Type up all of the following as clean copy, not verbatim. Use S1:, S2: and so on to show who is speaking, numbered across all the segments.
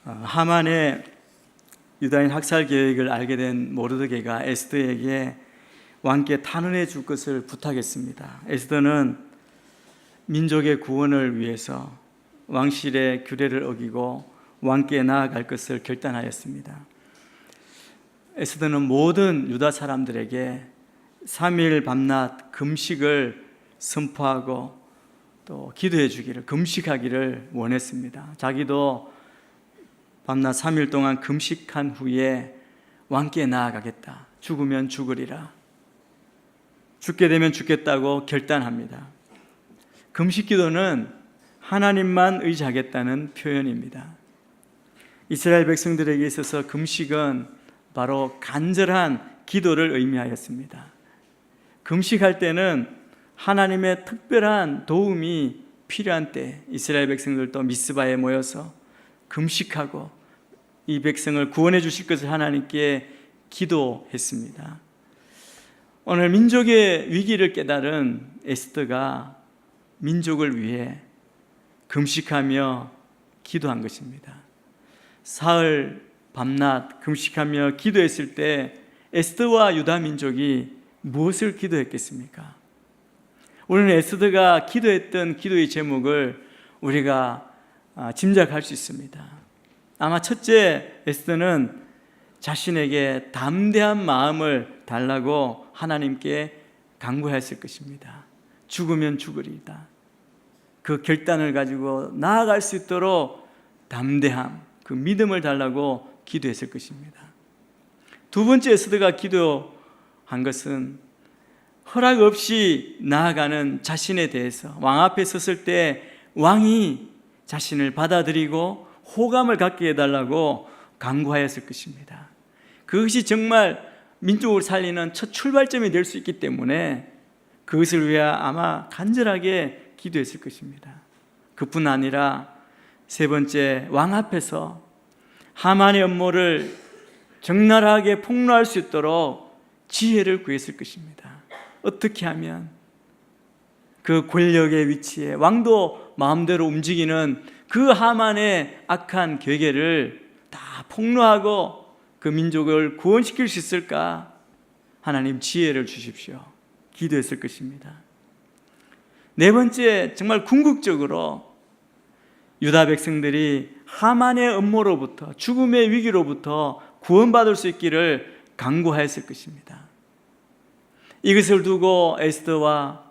S1: 하만의 유다인 학살 계획을 알게 된 모르드게가 에스더에게 왕께 탄원해 줄 것을 부탁했습니다. 에스더는 민족의 구원을 위해서 왕실의 규례를 어기고 왕께 나아갈 것을 결단하였습니다. 에스더는 모든 유다 사람들에게 3일 밤낮 금식을 선포하고 또 기도해 주기를, 금식하기를 원했습니다. 자기도 밤낮 3일 동안 금식한 후에 왕께 나아가겠다. 죽으면 죽으리라. 죽게 되면 죽겠다고 결단합니다. 금식 기도는 하나님만 의지하겠다는 표현입니다. 이스라엘 백성들에게 있어서 금식은 바로 간절한 기도를 의미하였습니다. 금식할 때는 하나님의 특별한 도움이 필요한 때 이스라엘 백성들도 미스바에 모여서 금식하고 이 백성을 구원해 주실 것을 하나님께 기도했습니다. 오늘 민족의 위기를 깨달은 에스더가 민족을 위해 금식하며 기도한 것입니다. 사흘 밤낮 금식하며 기도했을 때 에스더와 유다 민족이 무엇을 기도했겠습니까? 우리는 에스더가 기도했던 기도의 제목을 우리가 짐작할 수 있습니다. 아마 첫째, 에스더는 자신에게 담대한 마음을 달라고 하나님께 간구했을 것입니다. 죽으면 죽으리이다. 그 결단을 가지고 나아갈 수 있도록 담대함, 그 믿음을 달라고 기도했을 것입니다. 두 번째, 에스더가 기도한 것은 허락 없이 나아가는 자신에 대해서 왕 앞에 섰을 때 왕이 자신을 받아들이고 호감을 갖게 해달라고 간구하였을 것입니다. 그것이 정말 민족을 살리는 첫 출발점이 될 수 있기 때문에 그것을 위해 아마 간절하게 기도했을 것입니다. 그뿐 아니라 세 번째, 왕 앞에서 하만의 음모를 적나라하게 폭로할 수 있도록 지혜를 구했을 것입니다. 어떻게 하면 그 권력의 위치에 왕도 마음대로 움직이는 그 하만의 악한 계획을 다 폭로하고 그 민족을 구원시킬 수 있을까? 하나님 지혜를 주십시오. 기도했을 것입니다. 네 번째, 정말 궁극적으로 유다 백성들이 하만의 음모로부터, 죽음의 위기로부터 구원받을 수 있기를 간구하였을 것입니다. 이것을 두고 에스더와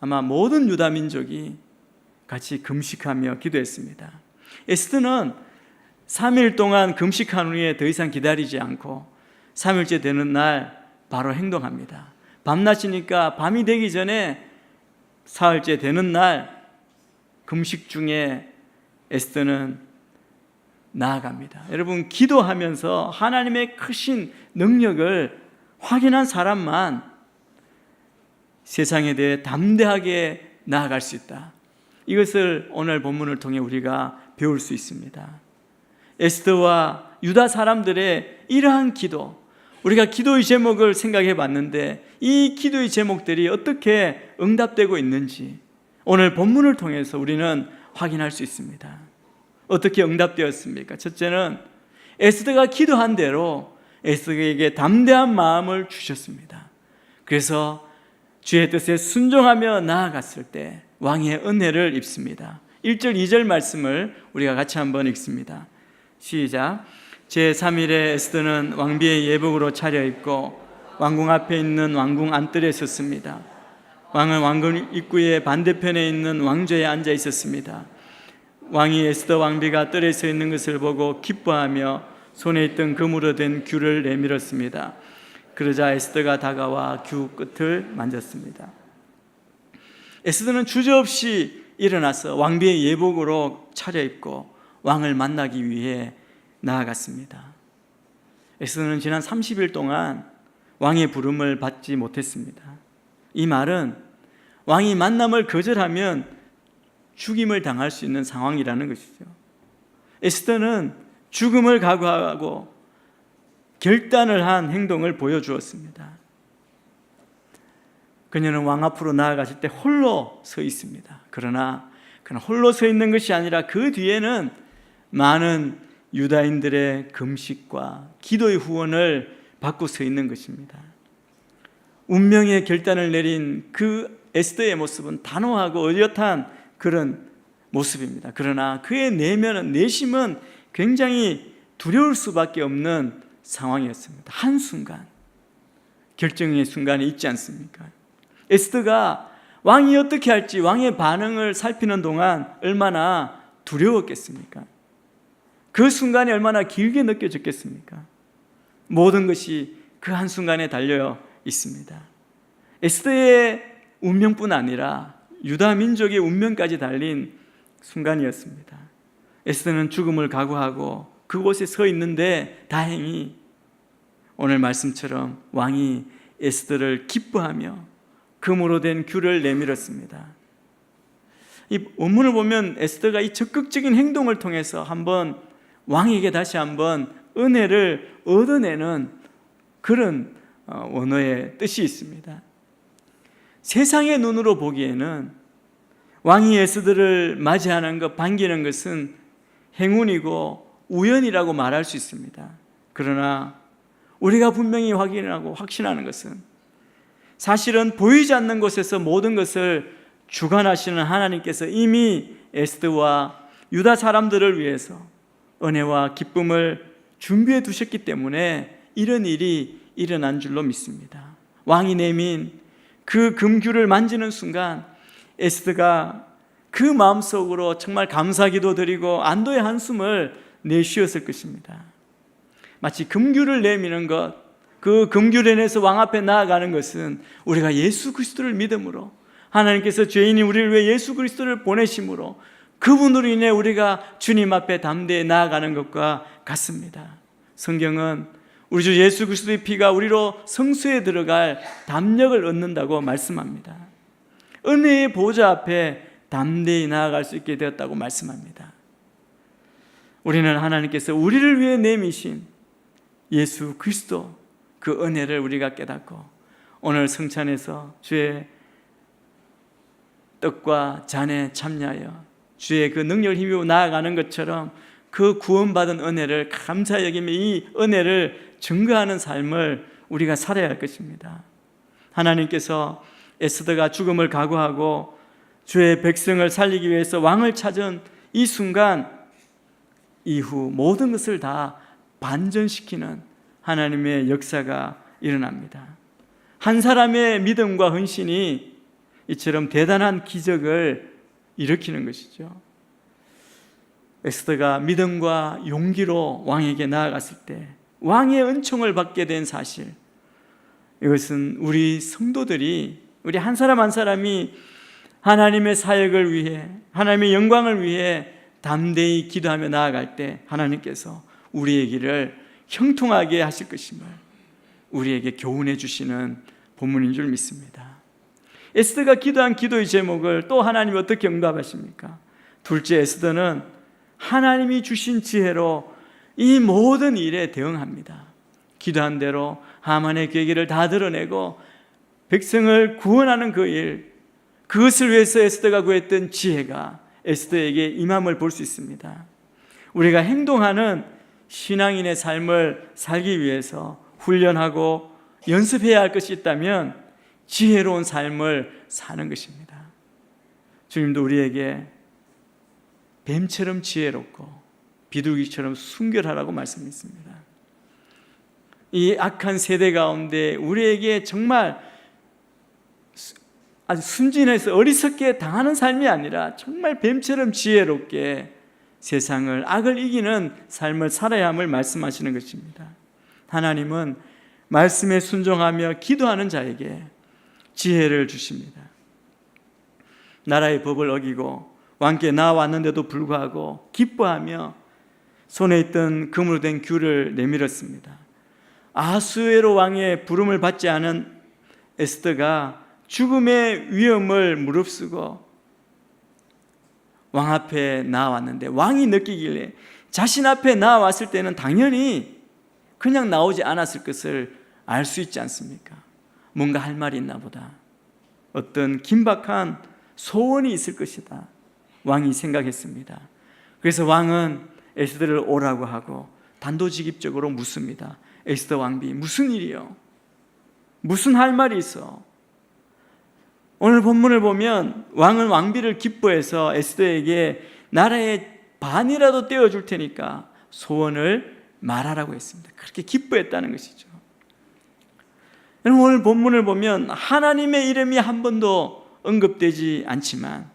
S1: 아마 모든 유다 민족이 같이 금식하며 기도했습니다. 에스더는 3일 동안 금식한 후에 더 이상 기다리지 않고 3일째 되는 날 바로 행동합니다. 밤낮이니까 밤이 되기 전에 사흘째 되는 날 금식 중에 에스더는 나아갑니다. 여러분, 기도하면서 하나님의 크신 능력을 확인한 사람만 세상에 대해 담대하게 나아갈 수 있다. 이것을 오늘 본문을 통해 우리가 배울 수 있습니다. 에스더와 유다 사람들의 이러한 기도, 우리가 기도의 제목을 생각해 봤는데 이 기도의 제목들이 어떻게 응답되고 있는지 오늘 본문을 통해서 우리는 확인할 수 있습니다. 어떻게 응답되었습니까? 첫째는 에스더가 기도한 대로 에스더에게 담대한 마음을 주셨습니다. 그래서 주의 뜻에 순종하며 나아갔을 때 왕의 은혜를 입습니다. 1절 2절 말씀을 우리가 같이 한번 읽습니다. 시작. 제3일에 에스더는 왕비의 예복으로 차려입고 왕궁 앞에 있는 왕궁 안뜰에 섰습니다. 왕은 왕궁 입구의 반대편에 있는 왕좌에 앉아 있었습니다. 왕이 에스더 왕비가 뜰에 서 있는 것을 보고 기뻐하며 손에 있던 금으로 된 귤을 내밀었습니다. 그러자 에스더가 다가와 규 끝을 만졌습니다. 에스더는 주저없이 일어나서 왕비의 예복으로 차려입고 왕을 만나기 위해 나아갔습니다. 에스더는 지난 30일 동안 왕의 부름을 받지 못했습니다. 이 말은 왕이 만남을 거절하면 죽임을 당할 수 있는 상황이라는 것이죠. 에스더는 죽음을 각오하고 결단을 한 행동을 보여주었습니다. 그녀는 왕 앞으로 나아가실 때 홀로 서 있습니다. 그러나 그는 홀로 서 있는 것이 아니라 그 뒤에는 많은 유다인들의 금식과 기도의 후원을 받고 서 있는 것입니다. 운명의 결단을 내린 그 에스더의 모습은 단호하고 의젓한 그런 모습입니다. 그러나 그의 내심은 굉장히 두려울 수밖에 없는 상황이었습니다. 한순간 결정의 순간이 있지 않습니까? 에스더가 왕이 어떻게 할지 왕의 반응을 살피는 동안 얼마나 두려웠겠습니까? 그 순간이 얼마나 길게 느껴졌겠습니까? 모든 것이 그 한순간에 달려 있습니다. 에스더의 운명뿐 아니라 유다 민족의 운명까지 달린 순간이었습니다. 에스더는 죽음을 각오하고 그곳에 서 있는데 다행히 오늘 말씀처럼 왕이 에스더를 기뻐하며 금으로 된 귤을 내밀었습니다. 이 원문을 보면 에스더가 이 적극적인 행동을 통해서 한번 왕에게 다시 한번 은혜를 얻어내는 그런 원어의 뜻이 있습니다. 세상의 눈으로 보기에는 왕이 에스더를 맞이하는 것, 반기는 것은 행운이고 우연이라고 말할 수 있습니다. 그러나 우리가 분명히 확인하고 확신하는 것은 사실은 보이지 않는 곳에서 모든 것을 주관하시는 하나님께서 이미 에스더와 유다 사람들을 위해서 은혜와 기쁨을 준비해 두셨기 때문에 이런 일이 일어난 줄로 믿습니다. 왕이 내민 그 금규를 만지는 순간 에스더가 그 마음속으로 정말 감사기도 드리고 안도의 한숨을 내쉬었을 것입니다. 마치 금규를 내미는 것, 그 금규를 내서 왕 앞에 나아가는 것은 우리가 예수 그리스도를 믿음으로 하나님께서 죄인인 우리를 위해 예수 그리스도를 보내심으로 그분으로 인해 우리가 주님 앞에 담대히 나아가는 것과 같습니다. 성경은 우리 주 예수 그리스도의 피가 우리로 성소에 들어갈 담력을 얻는다고 말씀합니다. 은혜의 보좌 앞에 담대히 나아갈 수 있게 되었다고 말씀합니다. 우리는 하나님께서 우리를 위해 내미신 예수 그리스도 그 은혜를 우리가 깨닫고 오늘 성찬에서 주의 떡과 잔에 참여하여 주의 그 능력을 힘입어 나아가는 것처럼 그 구원받은 은혜를 감사히 여기며 이 은혜를 증거하는 삶을 우리가 살아야 할 것입니다. 하나님께서 에스더가 죽음을 각오하고 주의 백성을 살리기 위해서 왕을 찾은 이 순간 이후 모든 것을 다 반전시키는 하나님의 역사가 일어납니다. 한 사람의 믿음과 헌신이 이처럼 대단한 기적을 일으키는 것이죠. 에스더가 믿음과 용기로 왕에게 나아갔을 때 왕의 은총을 받게 된 사실, 이것은 우리 성도들이, 우리 한 사람 한 사람이 하나님의 사역을 위해, 하나님의 영광을 위해 담대히 기도하며 나아갈 때 하나님께서 우리의 길을 형통하게 하실 것임을 우리에게 교훈해 주시는 본문인 줄 믿습니다. 에스더가 기도한 기도의 제목을 또 하나님이 어떻게 응답하십니까? 둘째, 에스더는 하나님이 주신 지혜로 이 모든 일에 대응합니다. 기도한 대로 하만의 계기를 다 드러내고 백성을 구원하는 그 일, 그것을 위해서 에스더가 구했던 지혜가 에스더에게 임함을 볼 수 있습니다. 우리가 행동하는 신앙인의 삶을 살기 위해서 훈련하고 연습해야 할 것이 있다면 지혜로운 삶을 사는 것입니다. 주님도 우리에게 뱀처럼 지혜롭고 비둘기처럼 순결하라고 말씀했습니다. 이 악한 세대 가운데 우리에게 정말 아주 순진해서 어리석게 당하는 삶이 아니라 정말 뱀처럼 지혜롭게 세상을, 악을 이기는 삶을 살아야 함을 말씀하시는 것입니다. 하나님은 말씀에 순종하며 기도하는 자에게 지혜를 주십니다. 나라의 법을 어기고 왕께 나왔는데도 불구하고 기뻐하며 손에 있던 금으로 된 귤을 내밀었습니다. 아하수에로 왕의 부름을 받지 않은 에스더가 죽음의 위험을 무릅쓰고 왕 앞에 나왔는데 왕이 느끼길래 자신 앞에 나왔을 때는 당연히 그냥 나오지 않았을 것을 알 수 있지 않습니까? 뭔가 할 말이 있나 보다. 어떤 긴박한 소원이 있을 것이다. 왕이 생각했습니다. 그래서 왕은 에스더를 오라고 하고 단도직입적으로 묻습니다. 에스더 왕비, 무슨 일이요? 무슨 할 말이 있어? 오늘 본문을 보면 왕은 왕비를 기뻐해서 에스더에게 나라의 반이라도 떼어줄 테니까 소원을 말하라고 했습니다. 그렇게 기뻐했다는 것이죠. 오늘 본문을 보면 하나님의 이름이 한 번도 언급되지 않지만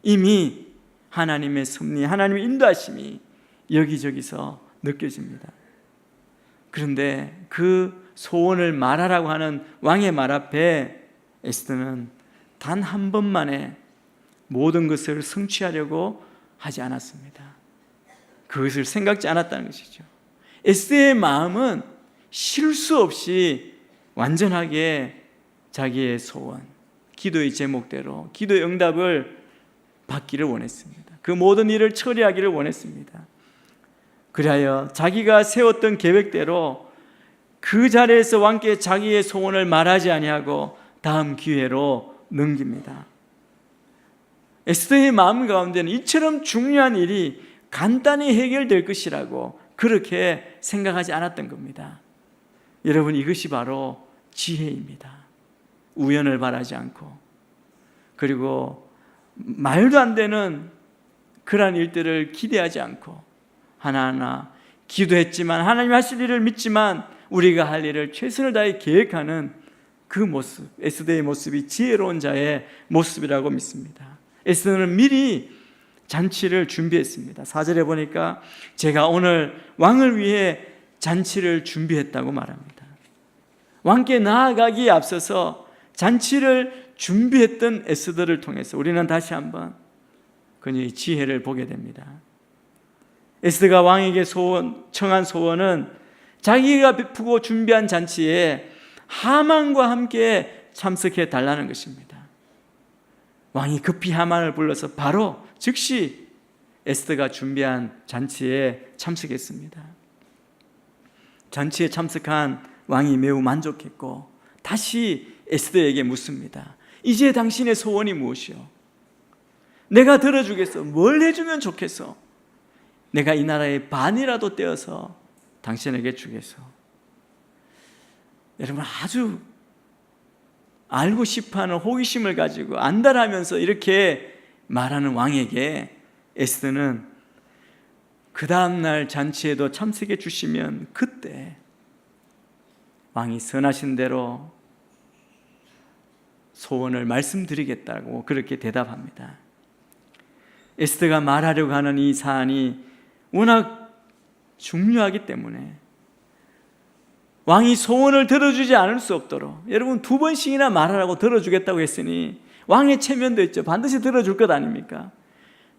S1: 이미 하나님의 섭리, 하나님의 인도하심이 여기저기서 느껴집니다. 그런데 그 소원을 말하라고 하는 왕의 말 앞에 에스더는 단 한 번만에 모든 것을 성취하려고 하지 않았습니다. 그것을 생각지 않았다는 것이죠. 에스더의 마음은 실수 없이 완전하게 자기의 소원, 기도의 제목대로 기도의 응답을 받기를 원했습니다. 그 모든 일을 처리하기를 원했습니다. 그리하여 자기가 세웠던 계획대로 그 자리에서 왕께 자기의 소원을 말하지 아니하고 다음 기회로 넘깁니다. 에스더의 마음 가운데는 이처럼 중요한 일이 간단히 해결될 것이라고 그렇게 생각하지 않았던 겁니다. 여러분, 이것이 바로 지혜입니다. 우연을 바라지 않고, 그리고 말도 안 되는 그러한 일들을 기대하지 않고 하나하나 기도했지만 하나님 하실 일을 믿지만 우리가 할 일을 최선을 다해 계획하는 그 모습, 에스더의 모습이 지혜로운 자의 모습이라고 믿습니다. 에스더는 미리 잔치를 준비했습니다. 4절에 보니까 제가 오늘 왕을 위해 잔치를 준비했다고 말합니다. 왕께 나아가기에 앞서서 잔치를 준비했던 에스더를 통해서 우리는 다시 한번 그녀의 지혜를 보게 됩니다. 에스더가 왕에게 청한 소원은 자기가 베푸고 준비한 잔치에 하만과 함께 참석해 달라는 것입니다. 왕이 급히 하만을 불러서 바로 즉시 에스더가 준비한 잔치에 참석했습니다. 잔치에 참석한 왕이 매우 만족했고 다시 에스더에게 묻습니다. 이제 당신의 소원이 무엇이요? 내가 들어주겠어. 뭘 해주면 좋겠어? 내가 이 나라의 반이라도 떼어서 당신에게 주겠어. 여러분, 아주 알고 싶어하는 호기심을 가지고 안달하면서 이렇게 말하는 왕에게 에스더는 그 다음날 잔치에도 참석해 주시면 그때 왕이 선하신 대로 소원을 말씀드리겠다고 그렇게 대답합니다. 에스더가 말하려고 하는 이 사안이 워낙 중요하기 때문에 왕이 소원을 들어주지 않을 수 없도록, 여러분 2번씩이나 말하라고 들어주겠다고 했으니 왕의 체면도 있죠. 반드시 들어줄 것 아닙니까?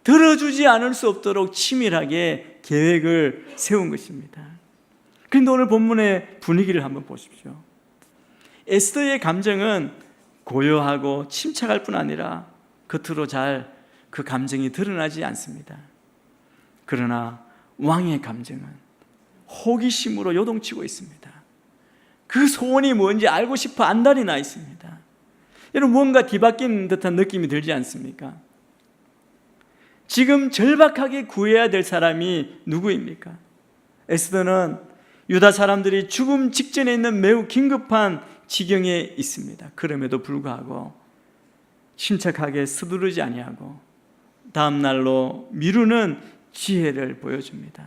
S1: 들어주지 않을 수 없도록 치밀하게 계획을 세운 것입니다. 그런데 오늘 본문의 분위기를 한번 보십시오. 에스더의 감정은 고요하고 침착할 뿐 아니라 겉으로 잘 그 감정이 드러나지 않습니다. 그러나 왕의 감정은 호기심으로 요동치고 있습니다. 그 소원이 뭔지 알고 싶어 안달이 나 있습니다. 여러분, 뭔가 뒤바뀐 듯한 느낌이 들지 않습니까? 지금 절박하게 구해야 될 사람이 누구입니까? 에스더는 유다 사람들이 죽음 직전에 있는 매우 긴급한 지경에 있습니다. 그럼에도 불구하고 침착하게 서두르지 아니하고 다음 날로 미루는 지혜를 보여줍니다.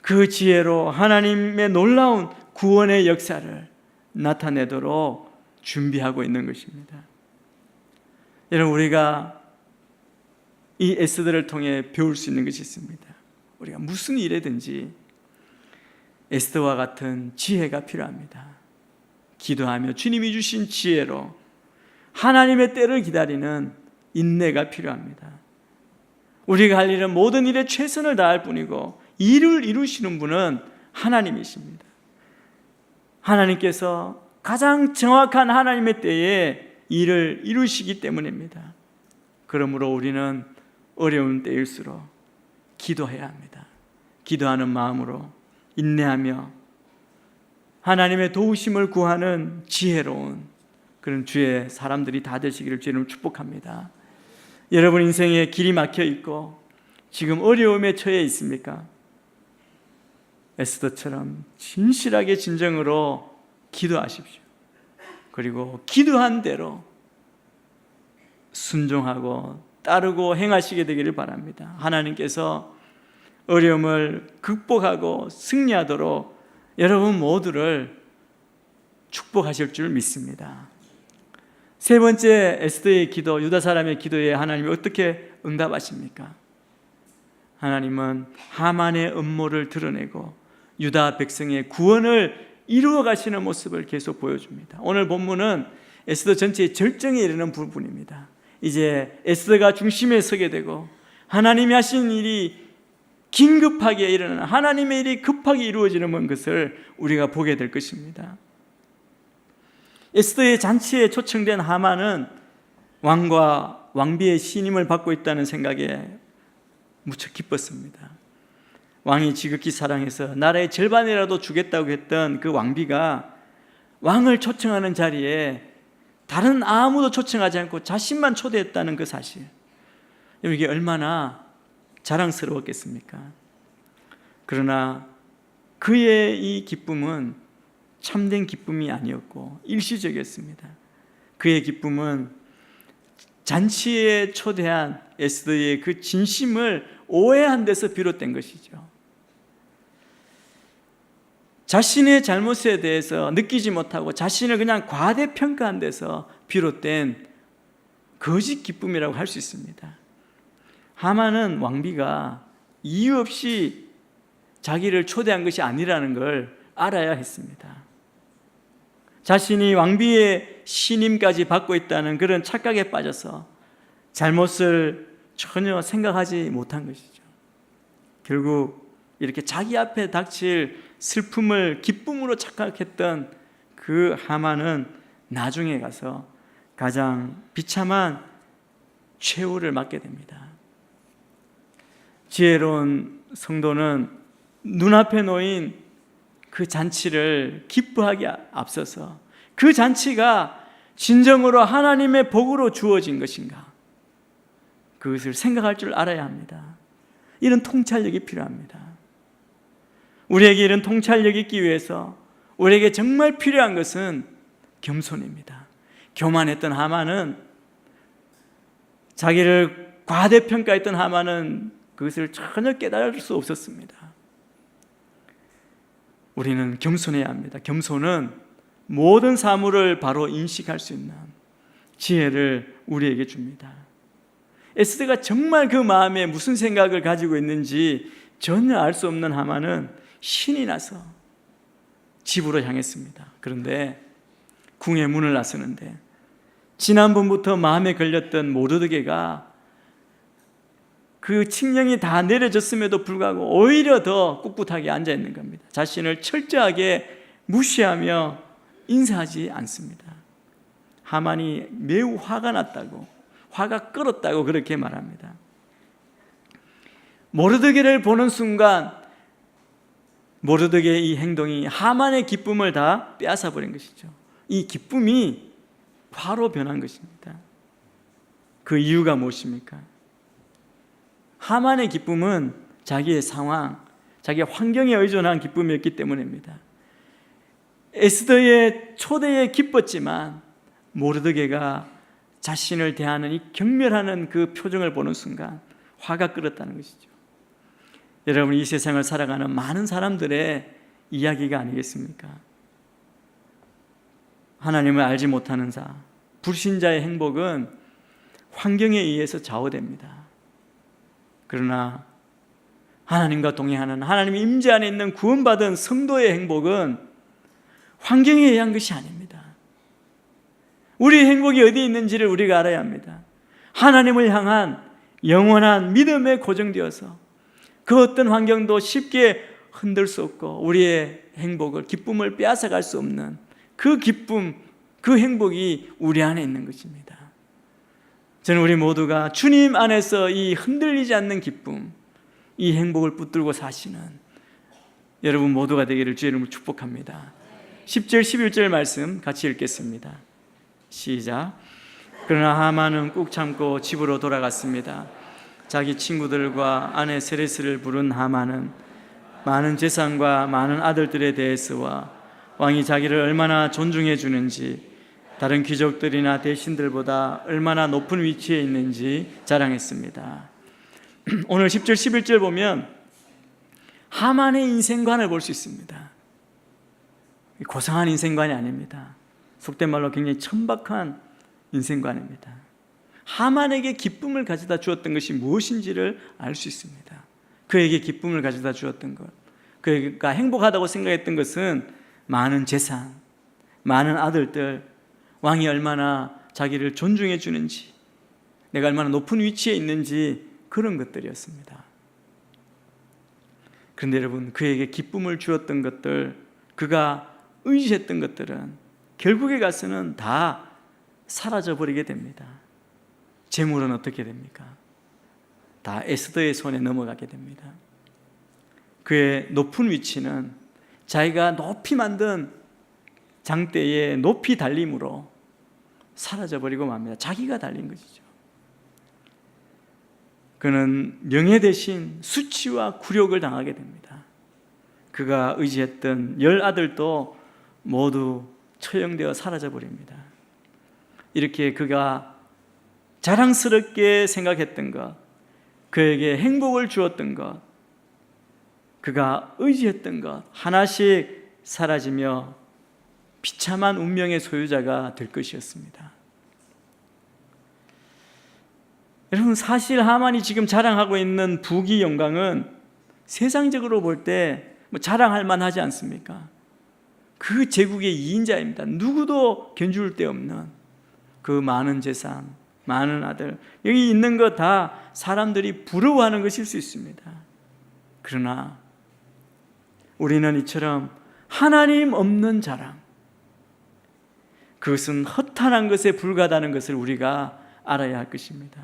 S1: 그 지혜로 하나님의 놀라운 구원의 역사를 나타내도록 준비하고 있는 것입니다. 여러분, 우리가 이 에스더를 통해 배울 수 있는 것이 있습니다. 우리가 무슨 일에든지 에스더와 같은 지혜가 필요합니다. 기도하며 주님이 주신 지혜로 하나님의 때를 기다리는 인내가 필요합니다. 우리가 할 일은 모든 일에 최선을 다할 뿐이고 일을 이루시는 분은 하나님이십니다. 하나님께서 가장 정확한 하나님의 때에 일을 이루시기 때문입니다. 그러므로 우리는 어려운 때일수록 기도해야 합니다. 기도하는 마음으로 인내하며 하나님의 도우심을 구하는 지혜로운 그런 주의 사람들이 다 되시기를 주님 축복합니다. 여러분 인생에 길이 막혀 있고 지금 어려움에 처해 있습니까? 에스더처럼 진실하게 진정으로 기도하십시오. 그리고 기도한 대로 순종하고 따르고 행하시게 되기를 바랍니다. 하나님께서 어려움을 극복하고 승리하도록 여러분 모두를 축복하실 줄 믿습니다. 세 번째, 에스더의 기도, 유다 사람의 기도에 하나님이 어떻게 응답하십니까? 하나님은 하만의 음모를 드러내고 유다 백성의 구원을 이루어 가시는 모습을 계속 보여줍니다. 오늘 본문은 에스더 전체의 절정에 이르는 부분입니다. 이제 에스더가 중심에 서게 되고 하나님이 하신 일이 긴급하게 일어나는, 하나님의 일이 급하게 이루어지는 것을 우리가 보게 될 것입니다. 에스더의 잔치에 초청된 하만은 왕과 왕비의 신임을 받고 있다는 생각에 무척 기뻤습니다. 왕이 지극히 사랑해서 나라의 절반이라도 주겠다고 했던 그 왕비가 왕을 초청하는 자리에 다른 아무도 초청하지 않고 자신만 초대했다는 그 사실, 이게 얼마나 자랑스러웠겠습니까? 그러나 그의 이 기쁨은 참된 기쁨이 아니었고 일시적이었습니다. 그의 기쁨은 잔치에 초대한 에스더의 그 진심을 오해한 데서 비롯된 것이죠. 자신의 잘못에 대해서 느끼지 못하고 자신을 그냥 과대평가한 데서 비롯된 거짓 기쁨이라고 할 수 있습니다. 하만은 왕비가 이유 없이 자기를 초대한 것이 아니라는 걸 알아야 했습니다. 자신이 왕비의 신임까지 받고 있다는 그런 착각에 빠져서 잘못을 전혀 생각하지 못한 것이죠. 결국 이렇게 자기 앞에 닥칠 슬픔을 기쁨으로 착각했던 그 하만은 나중에 가서 가장 비참한 최후를 맞게 됩니다. 지혜로운 성도는 눈앞에 놓인 그 잔치를 기뻐하기 앞서서 그 잔치가 진정으로 하나님의 복으로 주어진 것인가, 그것을 생각할 줄 알아야 합니다. 이런 통찰력이 필요합니다. 우리에게 이런 통찰력이 있기 위해서 우리에게 정말 필요한 것은 겸손입니다. 교만했던 하만은, 자기를 과대평가했던 하만은 그것을 전혀 깨달을 수 없었습니다. 우리는 겸손해야 합니다. 겸손은 모든 사물을 바로 인식할 수 있는 지혜를 우리에게 줍니다. 에스더가 정말 그 마음에 무슨 생각을 가지고 있는지 전혀 알 수 없는 하만은 신이 나서 집으로 향했습니다. 그런데 궁의 문을 나서는데 지난번부터 마음에 걸렸던 모르드게가 그 칙령이 다 내려졌음에도 불구하고 오히려 더 꿋꿋하게 앉아 있는 겁니다. 자신을 철저하게 무시하며 인사하지 않습니다. 하만이 매우 화가 났다고, 화가 끓었다고 그렇게 말합니다. 모르드게를 보는 순간 모르드게의 이 행동이 하만의 기쁨을 다 빼앗아 버린 것이죠. 이 기쁨이 화로 변한 것입니다. 그 이유가 무엇입니까? 하만의 기쁨은 자기의 상황, 자기의 환경에 의존한 기쁨이었기 때문입니다. 에스더의 초대에 기뻤지만 모르드게가 자신을 대하는 이 경멸하는 그 표정을 보는 순간 화가 끓었다는 것이죠. 여러분, 이 세상을 살아가는 많은 사람들의 이야기가 아니겠습니까? 하나님을 알지 못하는 자, 불신자의 행복은 환경에 의해서 좌우됩니다. 그러나 하나님과 동행하는, 하나님의 임재 안에 있는 구원받은 성도의 행복은 환경에 의한 것이 아닙니다. 우리의 행복이 어디에 있는지를 우리가 알아야 합니다. 하나님을 향한 영원한 믿음에 고정되어서 그 어떤 환경도 쉽게 흔들 수 없고 우리의 행복을, 기쁨을 빼앗아갈 수 없는 그 기쁨, 그 행복이 우리 안에 있는 것입니다. 저는 우리 모두가 주님 안에서 이 흔들리지 않는 기쁨, 이 행복을 붙들고 사시는 여러분 모두가 되기를 주의 이름으로 축복합니다. 10절 11절 말씀 같이 읽겠습니다. 시작. 그러나 하만은 꾹 참고 집으로 돌아갔습니다. 자기 친구들과 아내 세레스를 부른 하만은 많은 재산과 많은 아들들에 대해서와 왕이 자기를 얼마나 존중해 주는지, 다른 귀족들이나 대신들보다 얼마나 높은 위치에 있는지 자랑했습니다. 오늘 10절 11절 보면 하만의 인생관을 볼 수 있습니다. 고상한 인생관이 아닙니다. 속된 말로 굉장히 천박한 인생관입니다. 하만에게 기쁨을 가져다 주었던 것이 무엇인지를 알 수 있습니다. 그에게 기쁨을 가져다 주었던 것, 그가 행복하다고 생각했던 것은 많은 재산, 많은 아들들, 왕이 얼마나 자기를 존중해 주는지, 내가 얼마나 높은 위치에 있는지, 그런 것들이었습니다. 그런데 여러분, 그에게 기쁨을 주었던 것들, 그가 의지했던 것들은 결국에 가서는 다 사라져버리게 됩니다. 재물은 어떻게 됩니까? 다 에스더의 손에 넘어가게 됩니다. 그의 높은 위치는 자기가 높이 만든 장대에 높이 달림으로 사라져버리고 맙니다. 자기가 달린 것이죠. 그는 명예 대신 수치와 굴욕을 당하게 됩니다. 그가 의지했던 10아들도 모두 처형되어 사라져버립니다. 이렇게 그가 자랑스럽게 생각했던 것, 그에게 행복을 주었던 것, 그가 의지했던 것 하나씩 사라지며 비참한 운명의 소유자가 될 것이었습니다. 여러분, 사실 하만이 지금 자랑하고 있는 부귀 영광은 세상적으로 볼 때 자랑할 만하지 않습니까? 그 제국의 2인자입니다. 누구도 견줄 데 없는 그 많은 재산, 많은 아들, 여기 있는 거 다 사람들이 부러워하는 것일 수 있습니다. 그러나 우리는 이처럼 하나님 없는 자랑, 그것은 허탄한 것에 불과하다는 것을 우리가 알아야 할 것입니다.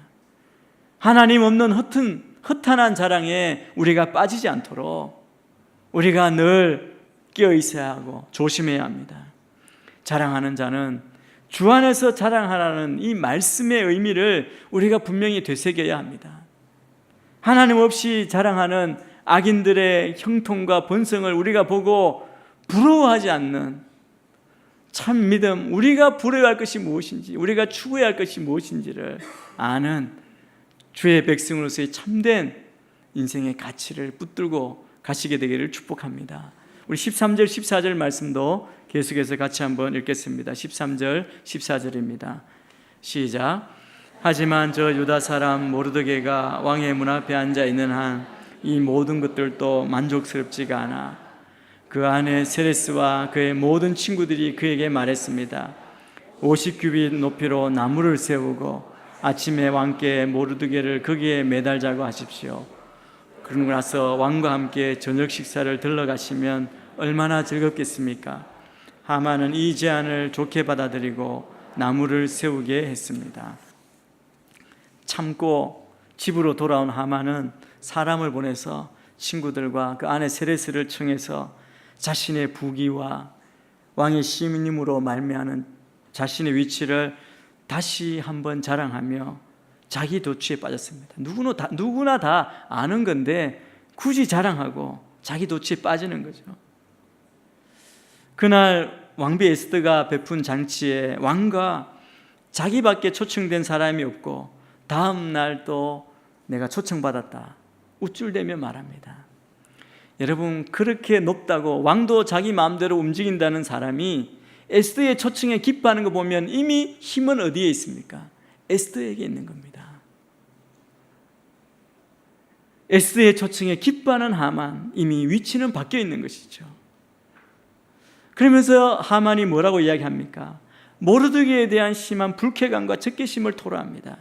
S1: 하나님 없는 허탄한 자랑에 우리가 빠지지 않도록 우리가 늘 깨어 있어야 하고 조심해야 합니다. 자랑하는 자는 주 안에서 자랑하라는 이 말씀의 의미를 우리가 분명히 되새겨야 합니다. 하나님 없이 자랑하는 악인들의 형통과 번성을 우리가 보고 부러워하지 않는 참 믿음, 우리가 부러워할 것이 무엇인지, 우리가 추구해야 할 것이 무엇인지를 아는 주의 백성으로서의 참된 인생의 가치를 붙들고 가시게 되기를 축복합니다. 우리 13절 14절 말씀도 계속해서 같이 한번 읽겠습니다. 13절 14절입니다. 시작. 하지만 저 유다 사람 모르드게가 왕의 문 앞에 앉아 있는 한 이 모든 것들도 만족스럽지가 않아 그 안에 세레스와 그의 모든 친구들이 그에게 말했습니다. 50규빗 높이로 나무를 세우고 아침에 왕께 모르드게를 거기에 매달자고 하십시오. 그러고 나서 왕과 함께 저녁 식사를 들러가시면 얼마나 즐겁겠습니까? 하만은 이 제안을 좋게 받아들이고 나무를 세우게 했습니다. 참고 집으로 돌아온 하만은 사람을 보내서 친구들과 그 아내 세레스를 청해서 자신의 부귀와 왕의 시민임으로 말미암은 자신의 위치를 다시 한번 자랑하며 자기 도취에 빠졌습니다. 누구나 다 아는 건데 굳이 자랑하고 자기 도취에 빠지는 거죠. 그날 왕비 에스더가 베푼 잔치에 왕과 자기밖에 초청된 사람이 없고 다음 날 또 내가 초청받았다 우쭐대며 말합니다. 여러분, 그렇게 높다고 왕도 자기 마음대로 움직인다는 사람이 에스더의 초청에 기뻐하는 거 보면 이미 힘은 어디에 있습니까? 에스더에게 있는 겁니다. 에스더의 초청에 기뻐하는 하만, 이미 위치는 바뀌어 있는 것이죠. 그러면서 하만이 뭐라고 이야기합니까? 모르드게에 대한 심한 불쾌감과 적개심을 토로합니다.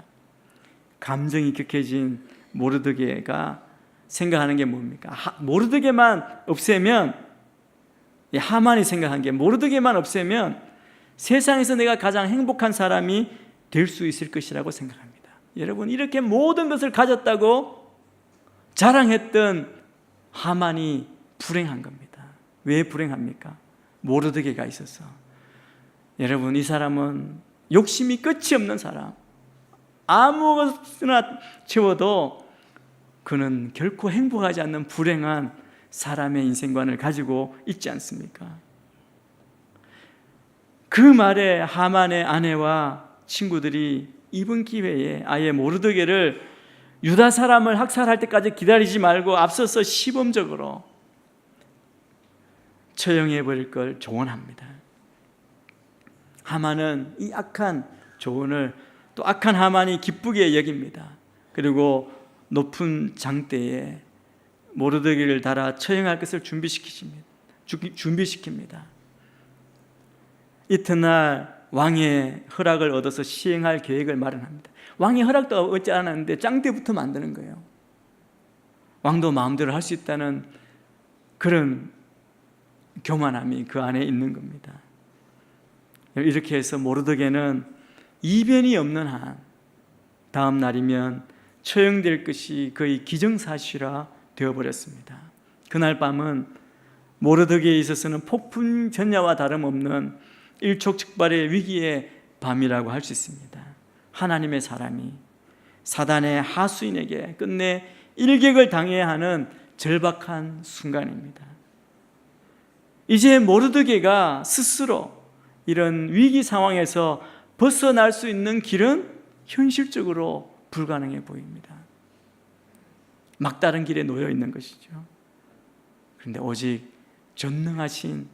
S1: 감정이 격해진 모르드게가 생각하는 게 뭡니까? 모르드게만 없애면, 하만이 생각한 게 모르드게만 없애면 세상에서 내가 가장 행복한 사람이 될 수 있을 것이라고 생각합니다. 여러분, 이렇게 모든 것을 가졌다고 자랑했던 하만이 불행한 겁니다. 왜 불행합니까? 모르드게가 있어서. 여러분, 이 사람은 욕심이 끝이 없는 사람, 아무것이나 채워도 그는 결코 행복하지 않는 불행한 사람의 인생관을 가지고 있지 않습니까? 그 말에 하만의 아내와 친구들이 이번 기회에 아예 모르드게를 유다 사람을 학살할 때까지 기다리지 말고 앞서서 시범적으로 처형해 버릴 걸 조언합니다. 하만은 이 악한 조언을 또 악한 하만이 기쁘게 여깁니다. 그리고 높은 장대에 모르드게를 달아 처형할 것을 준비시킵니다. 이튿날 왕의 허락을 얻어서 시행할 계획을 마련합니다. 왕의 허락도 얻지 않았는데 짱대부터 만드는 거예요. 왕도 마음대로 할 수 있다는 그런 교만함이 그 안에 있는 겁니다. 이렇게 해서 모르드게는 이변이 없는 한 다음 날이면 처형될 것이 거의 기정사실화 되어버렸습니다. 그날 밤은 모르드게에 있어서는 폭풍 전야와 다름없는 일촉즉발의 위기의 밤이라고 할 수 있습니다. 하나님의 사람이 사단의 하수인에게 끝내 일격을 당해야 하는 절박한 순간입니다. 이제 모르드게가 스스로 이런 위기 상황에서 벗어날 수 있는 길은 현실적으로 불가능해 보입니다. 막다른 길에 놓여 있는 것이죠. 그런데 오직 전능하신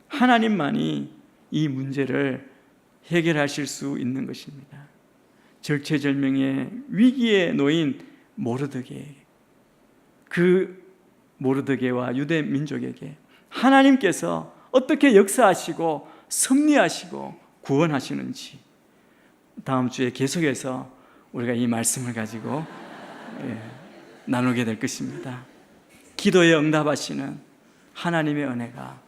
S1: 하나님만이 이 문제를 해결하실 수 있는 것입니다. 절체절명의 위기에 놓인 모르드게, 그 모르드게와 유대 민족에게 하나님께서 어떻게 역사하시고 섭리하시고 구원하시는지 다음 주에 계속해서 우리가 이 말씀을 가지고 나누게 될 것입니다. 기도에 응답하시는 하나님의 은혜가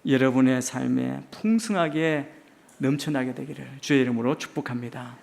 S1: 여러분의 삶에 풍성하게 넘쳐나게 되기를 주의 이름으로 축복합니다.